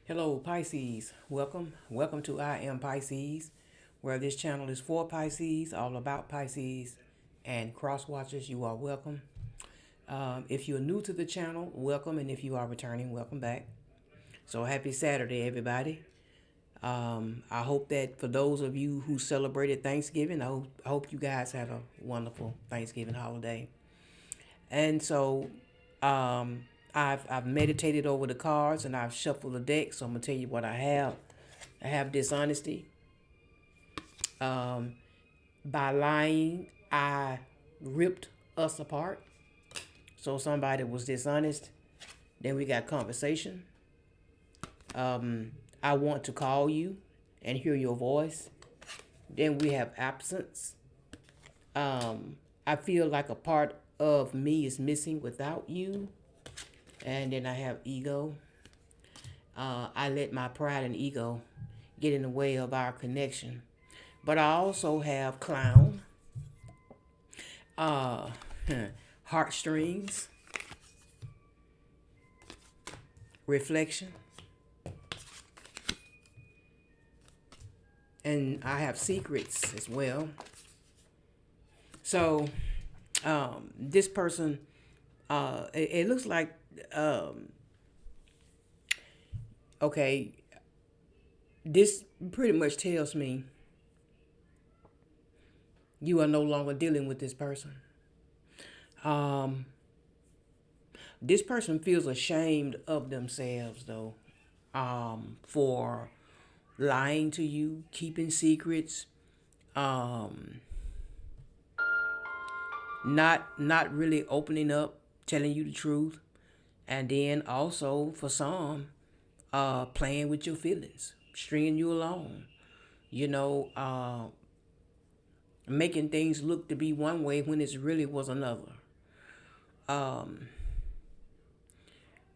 Hello, Pisces. Welcome to I Am Pisces, where this channel is for Pisces, all about Pisces, and cross watchers. You are welcome. If you're new to the channel, welcome, and if you are returning, welcome back. So happy Saturday, everybody. I hope that for those of you who celebrated Thanksgiving, I hope you guys had a wonderful Thanksgiving holiday. And so um, I've meditated over the cards and I've shuffled the deck. So I'm gonna tell you what I have. I have dishonesty. Um, by lying, I ripped us apart. So somebody was dishonest. Then we got conversation. I want to call you and hear your voice. Then we have absence. I feel like a part of me is missing without you. And then I have ego. I let my pride and ego get in the way of our connection. But I also have clown, uh, heartstrings, reflection, and I have secrets as well. So this person, it looks like, um, okay, this pretty much tells me you are no longer dealing with this person. Um, this person feels ashamed of themselves, though, for lying to you, keeping secrets, um, not really opening up, telling you the truth, and then also for some, playing with your feelings, stringing you along. You know, making things look to be one way when it really was another. Um,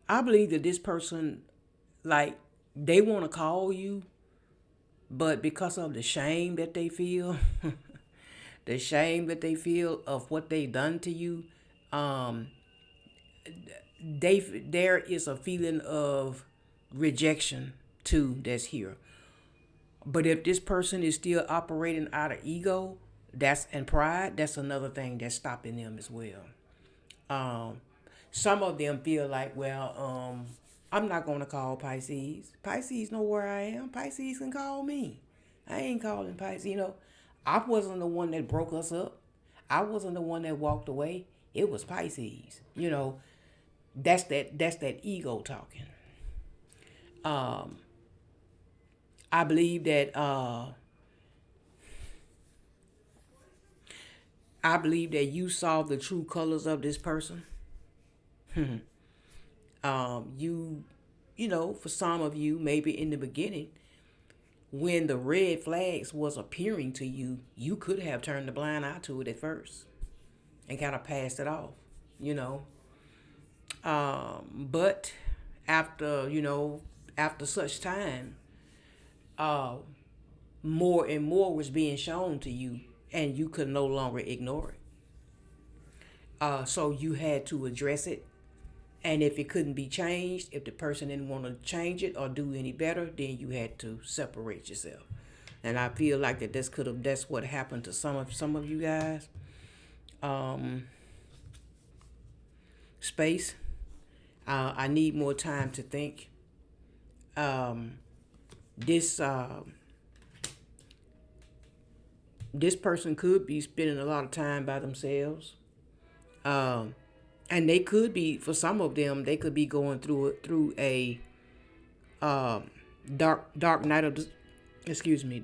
I believe that this person, like, they want to call you, but because of the shame that they feel, the shame that they feel of what they done to you, um, there is a feeling of rejection too that's here. But if this person is still operating out of ego, that's and pride, that's another thing that's stopping them as well. Um, some of them feel like, well, I'm not gonna call Pisces. Pisces know where I am. Pisces can call me. I ain't calling Pisces. I wasn't the one that broke us up. I wasn't the one that walked away. It was Pisces. That's that ego talking. Um, I believe that you saw the true colors of this person. You for some of you, maybe in the beginning, when the red flags was appearing to you, you could have turned the blind eye to it at first and kind of passed it off, you know. But after, after such time, uh, more and more was being shown to you, and you could no longer ignore it. So you had to address it. And if it couldn't be changed, if the person didn't want to change it or do any better, then you had to separate yourself. And I feel like that's what happened to some of you guys. Um, Space. I need more time to think. Um, this this person could be spending a lot of time by themselves. Um, and they could be, for some of them, they could be going through a um, dark night of the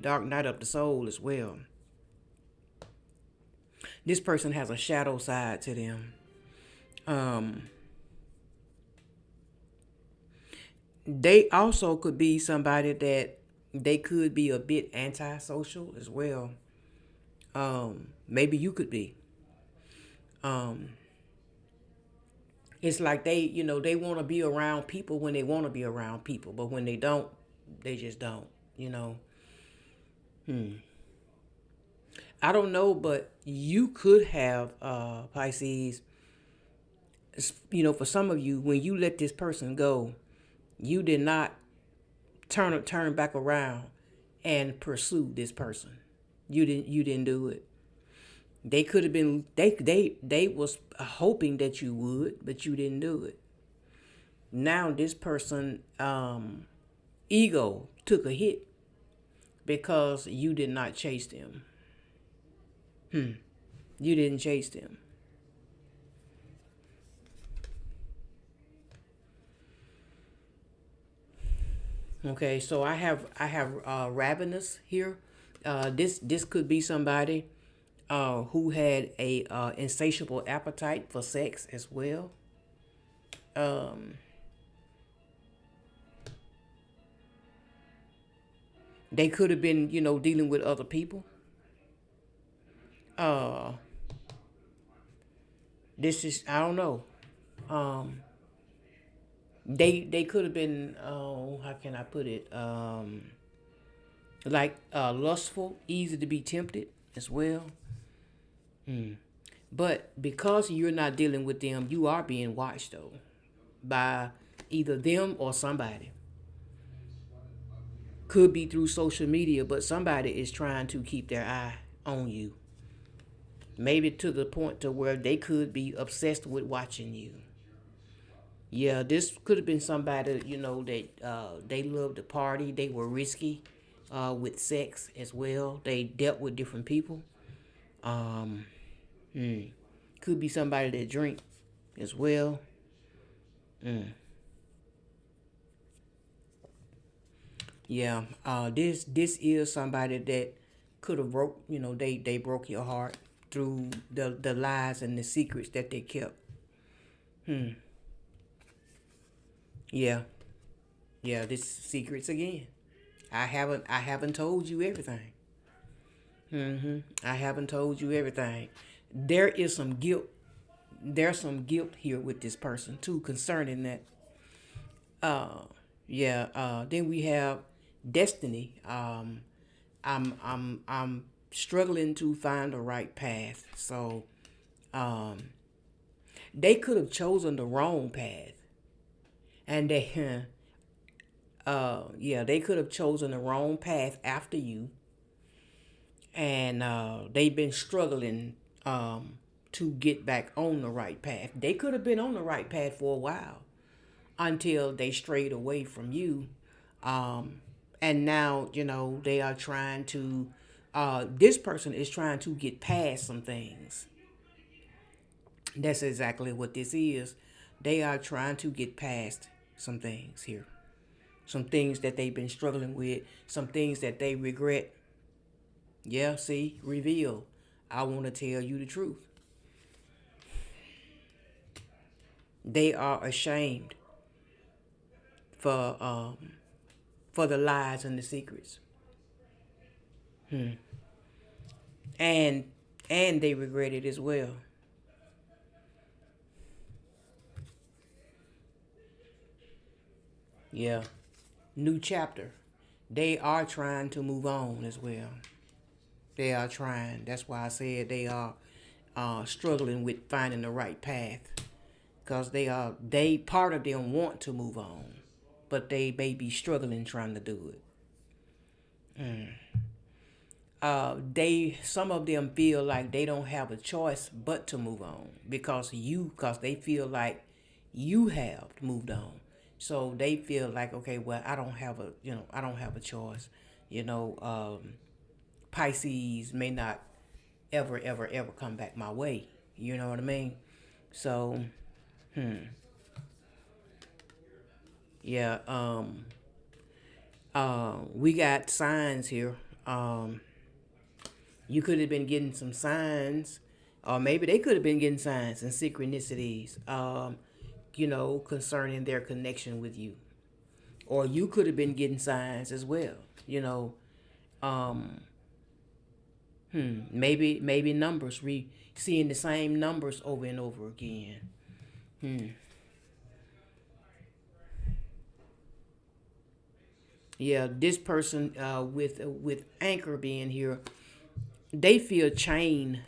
dark night of the soul as well. This person has a shadow side to them. Um, they also could be somebody that they could be a bit antisocial as well. Maybe you could be. Um, it's like they want to be around people when they want to be around people, but when they don't, they just don't. You know. I don't know, but you could have Pisces. For some of you, when you let this person go, you did not turn back around and pursue this person. You didn't do it. They could have been they was hoping that you would, but you didn't do it. Now this person ego took a hit because you did not chase them. You didn't chase them. Okay, so I have ravenous here. This could be somebody who had a insatiable appetite for sex as well. Um, they could have been, dealing with other people. Uh, this is I don't know. Um, they could have been how can I put it? Like lustful, easy to be tempted as well. But because you're not dealing with them, you are being watched though by either them or somebody. Could be through social media, but somebody is trying to keep their eye on you. Maybe to the point to where they could be obsessed with watching you. Yeah, this could have been somebody, that they loved to party. They were risky with sex as well. They dealt with different people. Um, mm, could be somebody that drink as well. Mm, yeah, this is somebody that could have broke. They broke your heart through the lies and the secrets that they kept. Hmm. Yeah, yeah. This secrets again. I haven't told you everything. I haven't told you everything. There is some guilt. There's some guilt here with this person too concerning that. Uh, yeah. Then we have destiny. I'm struggling to find the right path. So, um, they could have chosen the wrong path, and they, yeah, they could have chosen the wrong path after you, and they've been struggling to get back on the right path. They could have been on the right path for a while until they strayed away from you. Um, and now, they are trying to, this person is trying to get past some things. That's exactly what this is. They are trying to get past some things here. Some things that they've been struggling with, some things that they regret. Yeah, see, reveal. I want to tell you the truth. They are ashamed for for the lies and the secrets, and they regret it as well. Yeah, new chapter. They are trying to move on as well. They are trying. That's why I said they are struggling with finding the right path, because they part of them want to move on, but they may be struggling trying to do it. They some of them feel like they don't have a choice but to move on because they feel like you have moved on. So they feel like, okay, well, I don't have a choice. You know, Pisces may not ever come back my way. You know what I mean? So yeah, we got signs here. Um, you could have been getting some signs, or maybe they could have been getting signs and synchronicities, concerning their connection with you. Or you could have been getting signs as well, you know. Um, maybe numbers, seeing the same numbers over and over again. Yeah, this person with anchor being here, they feel chained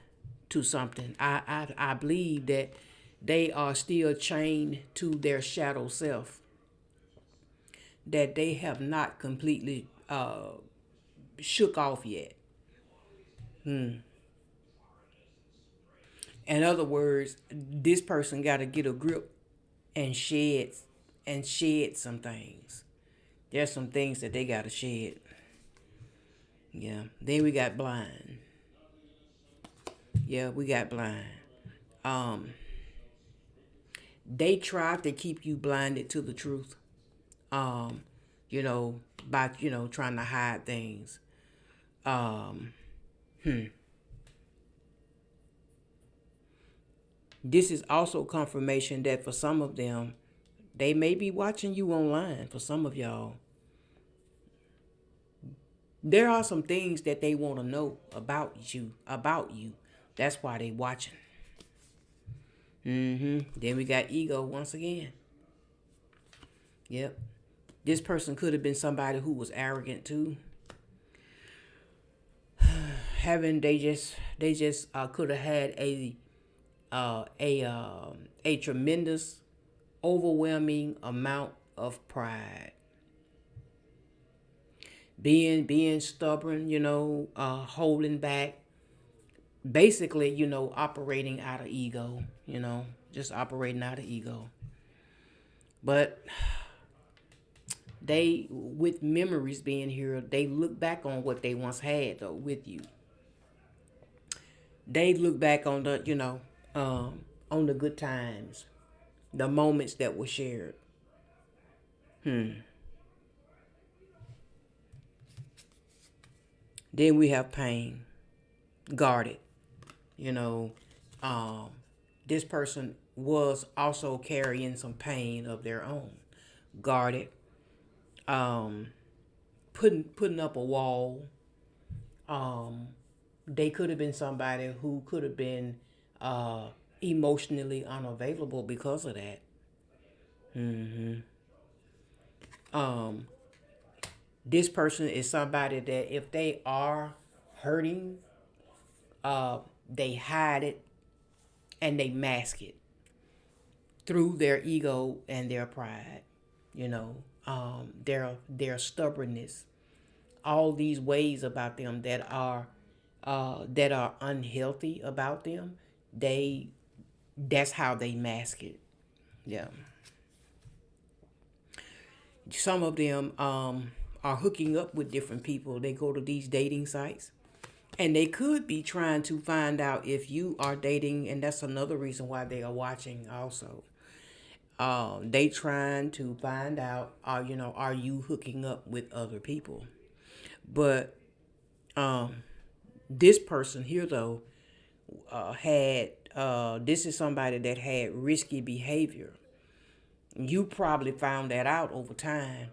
to something. I believe that they are still chained to their shadow self. that they have not completely shook off yet. In other words, this person got to get a grip and shed some things. There's some things that they got to shed. Yeah. Then we got blind. Yeah, we got blind. Um, they tried to keep you blinded to the truth. Um, you know, by trying to hide things. Um, this is also confirmation that for some of them, they may be watching you online. For some of y'all, there are some things that they want to know about you. About you. That's why they watching. Then we got ego once again. Yep. This person could have been somebody who was arrogant too. They just could have had a tremendous, overwhelming amount of pride. Being stubborn, holding back, basically, operating out of ego, just operating out of ego. But they, with memories being here, they look back on what they once had though with you. They look back on on the good times, the moments that were shared. Then we have pain, guarded. You know, um, this person was also carrying some pain of their own, guarded, um, putting up a wall. Um, they could have been somebody who could have been uh, emotionally unavailable because of that. Um, this person is somebody that if they are hurting, uh, they hide it and they mask it through their ego and their pride. Their stubbornness, all these ways about them that are unhealthy about them. They That's how they mask it. Yeah. Some of them are hooking up with different people. They go to these dating sites and they could be trying to find out if you are dating, and that's another reason why they are watching also. They trying to find out, are you hooking up with other people? But um, this person here though had this is somebody that had risky behavior. You probably found that out over time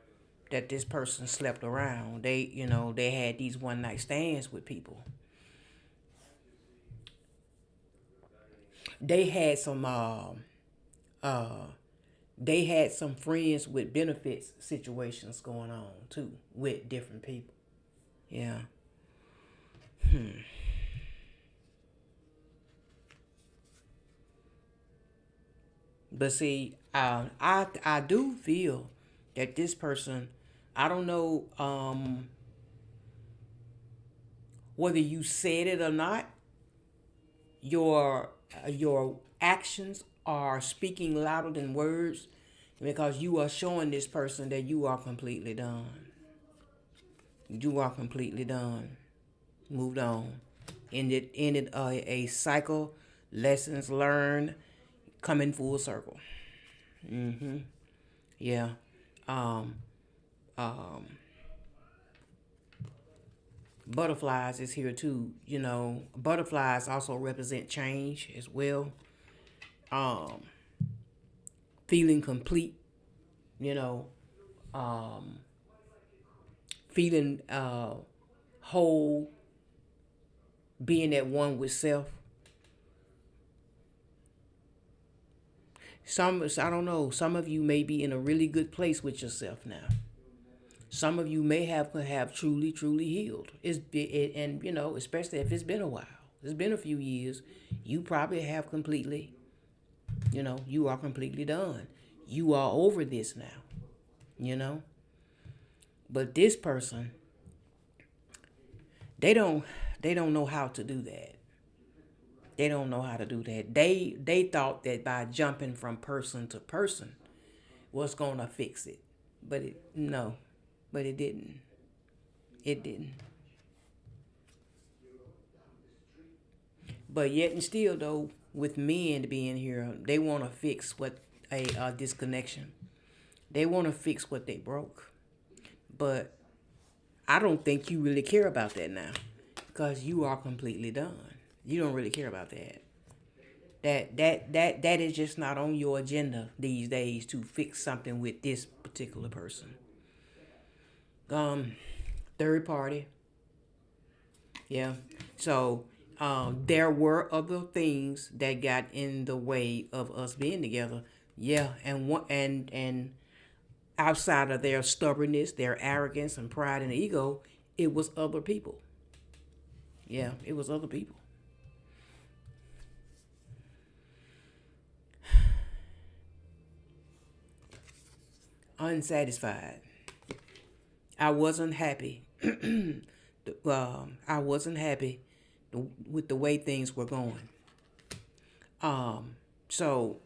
that this person slept around. They had these one night stands with people. They had some uh they had some friends with benefits situations going on too with different people. Yeah. But see, I do feel that this person, I don't know whether you said it or not, your actions are speaking louder than words because you are showing this person that you are completely done. You are completely done. Moved on. Ended a cycle, lessons learned, coming full circle. Yeah. Um, um, Butterflies is here too. Butterflies also represent change as well. Um, Feeling complete, you know, um, feeling whole, being at one with self. I don't know. Some of you may be in a really good place with yourself now. Some of you may have truly, truly healed. And especially if it's been a while. It's been a few years. You probably have completely, you are completely done. You are over this now. You know. But this person, they don't they don't know how to do that. They don't know how to do that. They thought that by jumping from person to person was gonna fix it. But it no. But it didn't. It didn't. But yet and still though, with men being here, they wanna fix what a disconnection. They wanna fix what they broke. But I don't think you really care about that now. Because you are completely done. You don't really care about that. That is just not on your agenda these days to fix something with this particular person. Um, Third party, yeah. So there were other things that got in the way of us being together. Yeah, and one and outside of their stubbornness, their arrogance and pride and ego, it was other people. Yeah, it was other people. Unsatisfied. I wasn't happy. I wasn't happy with the way things were going. So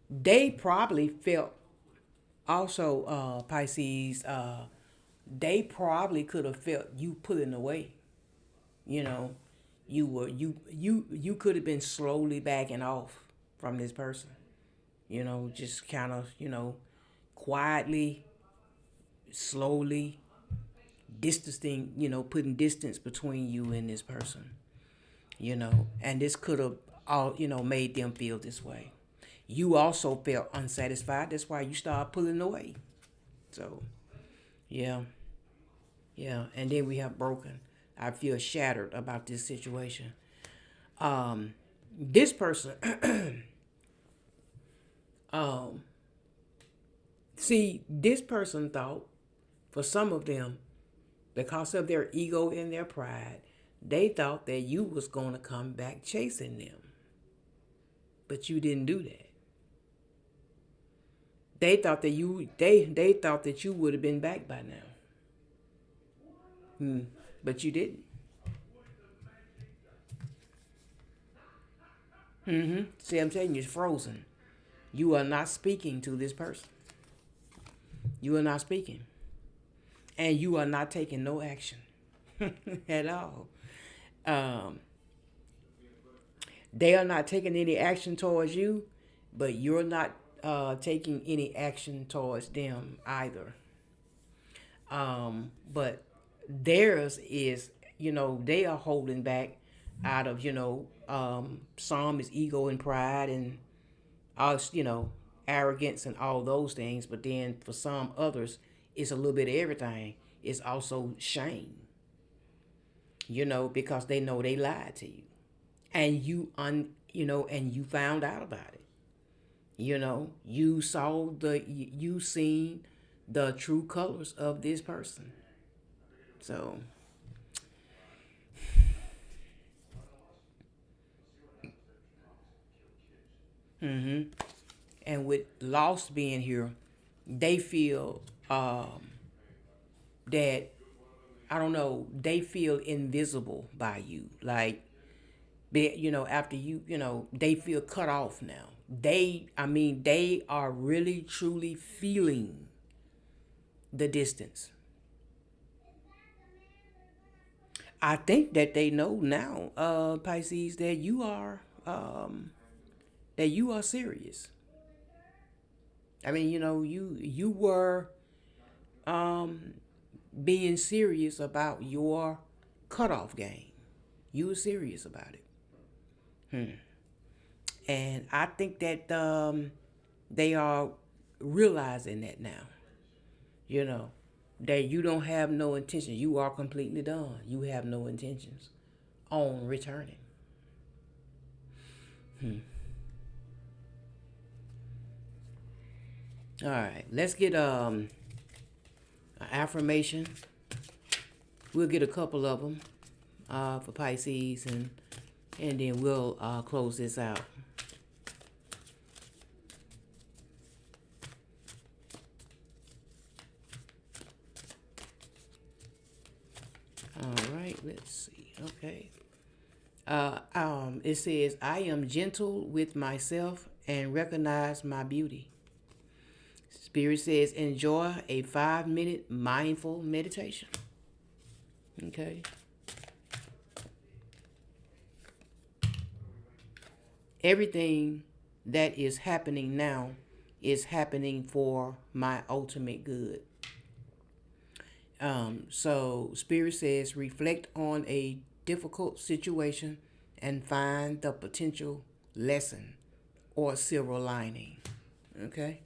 they probably felt also Pisces. They probably could have felt you pulling away. You know, you could have been slowly backing off from this person. Just kind of quietly, slowly distancing. Putting distance between you and this person. And this could have all made them feel this way. You also felt unsatisfied. That's why you started pulling away. So yeah, yeah. And then we have broken. I feel shattered about this situation. This person, see, this person thought, for some of them, because of their ego and their pride, they thought that you was going to come back chasing them. But you didn't do that. They thought that you would have been back by now. But you didn't. See, I'm telling you, it's frozen. You are not speaking to this person. You are not speaking. And you are not taking no action at all. Um, they are not taking any action towards you, but you're not taking any action towards them either. But theirs is, they are holding back out of, some is ego and pride and us, arrogance and all those things. But then for some others, it's a little bit of everything. It's also shame, because they know they lied to you, and and you found out about it. You seen the true colors of this person. So, and with lost being here, they feel that, I don't know, they feel invisible by you. Like, after they feel cut off now. They are really truly feeling the distance. I think that they know now, Pisces, that you are serious. You were um, being serious about your cutoff game. You were serious about it. And I think that they are realizing that now, you know, that you don't have no intention. You are completely done. You have no intentions on returning. All right, let's get an affirmation. We'll get a couple of them for Pisces, and then we'll close this out. Let's see. Okay. It says, I am gentle with myself and recognize my beauty. Spirit says, enjoy a 5-minute mindful meditation. Okay. Everything that is happening now is happening for my ultimate good. So Spirit says, reflect on a difficult situation and find the potential lesson or silver lining. Okay.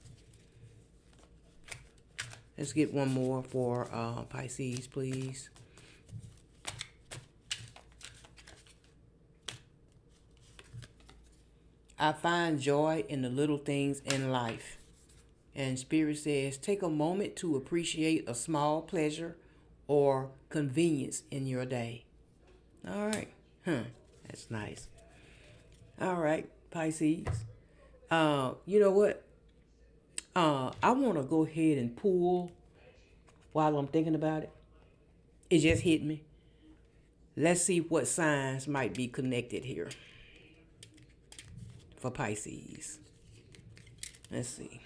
Let's get one more for Pisces, please. I find joy in the little things in life. And Spirit says, take a moment to appreciate a small pleasure or convenience in your day. All right. That's nice. All right, Pisces. You know what? I want to go ahead and pull while I'm thinking about it. It just hit me. Let's see what signs might be connected here for Pisces. Let's see.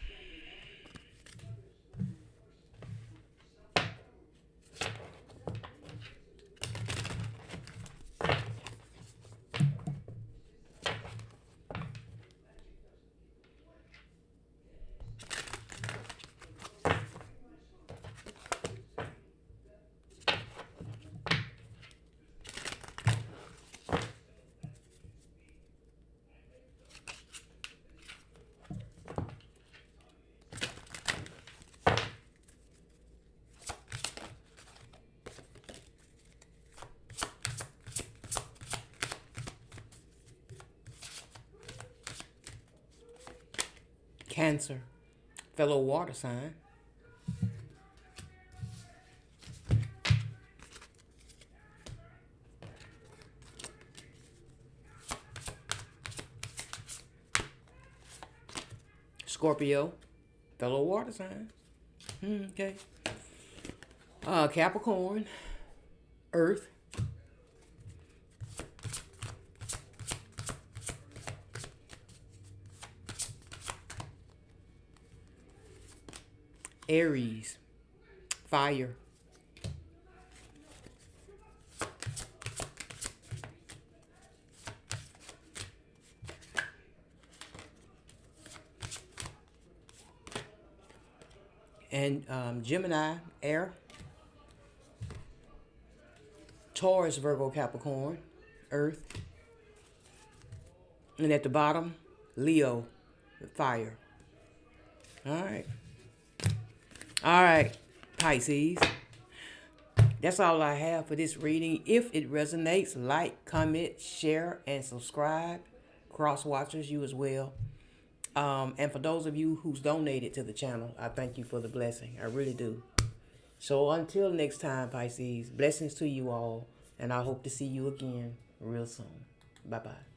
Cancer, fellow water sign. Scorpio, fellow water sign. Okay. Capricorn, earth. Aries, fire. And Gemini, air. Taurus, Virgo, Capricorn, earth. And at the bottom, Leo, fire. All right. All right, Pisces. That's all I have for this reading. If it resonates, like, comment, share, and subscribe. Cross watchers, you as well. And for those of you who's donated to the channel, I thank you for the blessing. I really do. So until next time, Pisces, blessings to you all. And I hope to see you again real soon. Bye-bye.